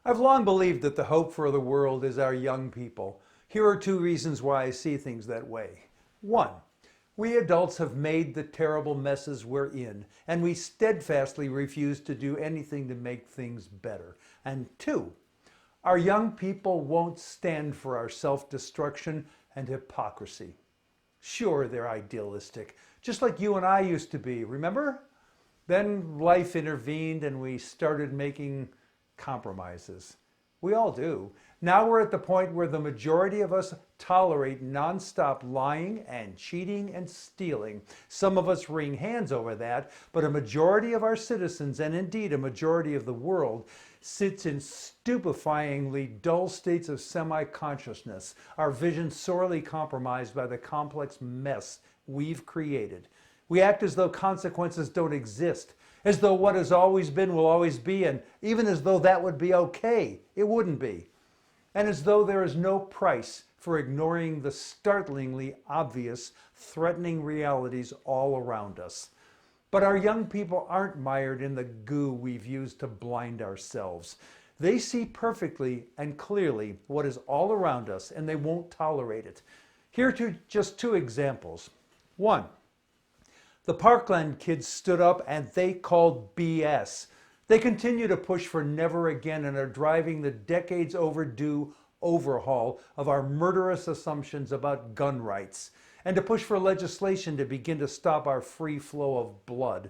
I've long believed that the hope for the world is our young people. Here are two reasons why I see things that way. One, we adults have made the terrible messes we're in, and we steadfastly refuse to do anything to make things better. And two, our young people won't stand for our self-destruction and hypocrisy. Sure, they're idealistic, just like you and I used to be, remember? Then life intervened and we started making compromises. We all do. Now we're at the point where the majority of us tolerate nonstop lying and cheating and stealing. Some of us wring hands over that, but a majority of our citizens, and indeed a majority of the world, sits in stupefyingly dull states of semi-consciousness, our vision sorely compromised by the complex mess we've created. We act as though consequences don't exist, as though what has always been will always be, and even as though that would be okay. It wouldn't be. And as though there is no price for ignoring the startlingly obvious, threatening realities all around us. But our young people aren't mired in the goo we've used to blind ourselves. They see perfectly and clearly what is all around us, and they won't tolerate it. Here are just two examples. One, the Parkland kids stood up and they called BS. They continue to push for never again and are driving the decades overdue overhaul of our murderous assumptions about gun rights, and to push for legislation to begin to stop our free flow of blood.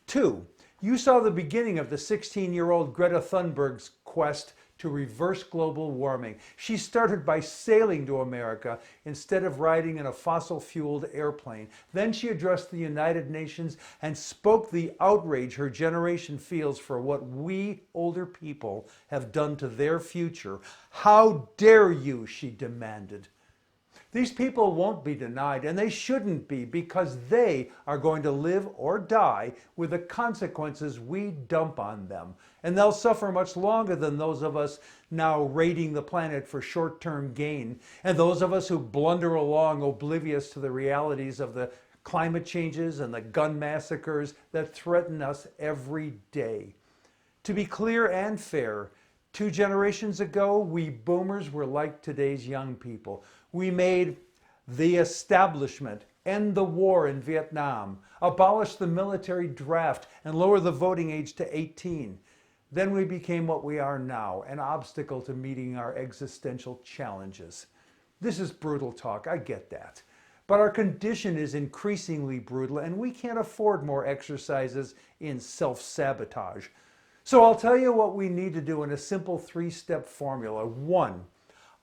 Two, you saw the beginning of the 16-year-old Greta Thunberg's quest to reverse global warming. She started by sailing to America instead of riding in a fossil-fueled airplane. Then she addressed the United Nations and spoke the outrage her generation feels for what we older people have done to their future. How dare you, she demanded. These people won't be denied, and they shouldn't be, because they are going to live or die with the consequences we dump on them. And they'll suffer much longer than those of us now raiding the planet for short-term gain, and those of us who blunder along oblivious to the realities of the climate changes and the gun massacres that threaten us every day. To be clear and fair, 2 generations ago, we boomers were like today's young people. We made the establishment end the war in Vietnam, abolish the military draft, and lower the voting age to 18. Then we became what we are now, an obstacle to meeting our existential challenges. This is brutal talk, I get that. But our condition is increasingly brutal, and we can't afford more exercises in self-sabotage. So I'll tell you what we need to do in a simple 3-step formula. 1,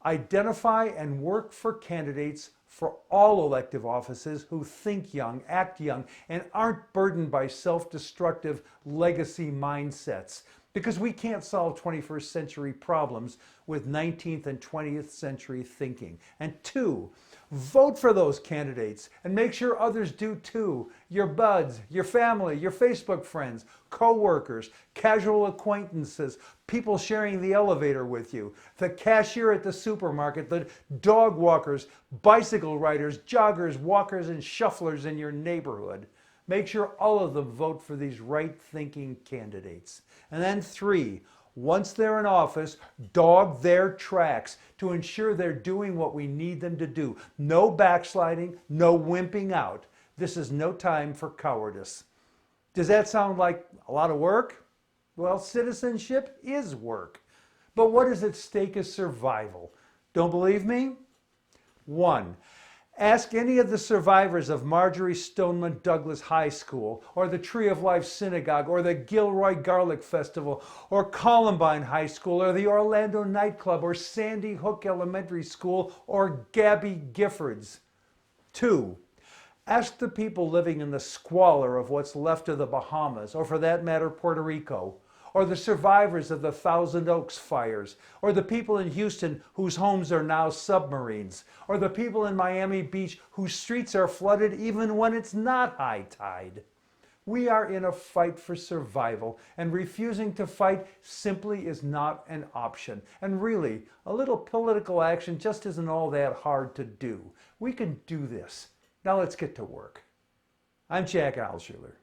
identify and work for candidates for all elective offices who think young, act young, and aren't burdened by self-destructive legacy mindsets. Because we can't solve 21st century problems with 19th and 20th century thinking. And 2, vote for those candidates and make sure others do too. Your buds, your family, your Facebook friends, co-workers, casual acquaintances, people sharing the elevator with you, the cashier at the supermarket, the dog walkers, bicycle riders, joggers, walkers, and shufflers in your neighborhood. Make sure all of them vote for these right-thinking candidates. And then 3, once they're in office, dog their tracks to ensure they're doing what we need them to do. No backsliding, no wimping out. This is no time for cowardice. Does that sound like a lot of work? Well, citizenship is work. But what is at stake is survival. Don't believe me? 1, ask any of the survivors of Marjory Stoneman Douglas High School, or the Tree of Life Synagogue, or the Gilroy Garlic Festival, or Columbine High School, or the Orlando Nightclub, or Sandy Hook Elementary School, or Gabby Giffords. 2, ask the people living in the squalor of what's left of the Bahamas, or for that matter, Puerto Rico, or the survivors of the Thousand Oaks fires, or the people in Houston whose homes are now submarines, or the people in Miami Beach whose streets are flooded even when it's not high tide. We are in a fight for survival, and refusing to fight simply is not an option. And really, a little political action just isn't all that hard to do. We can do this. Now let's get to work. I'm Jack Alshuler.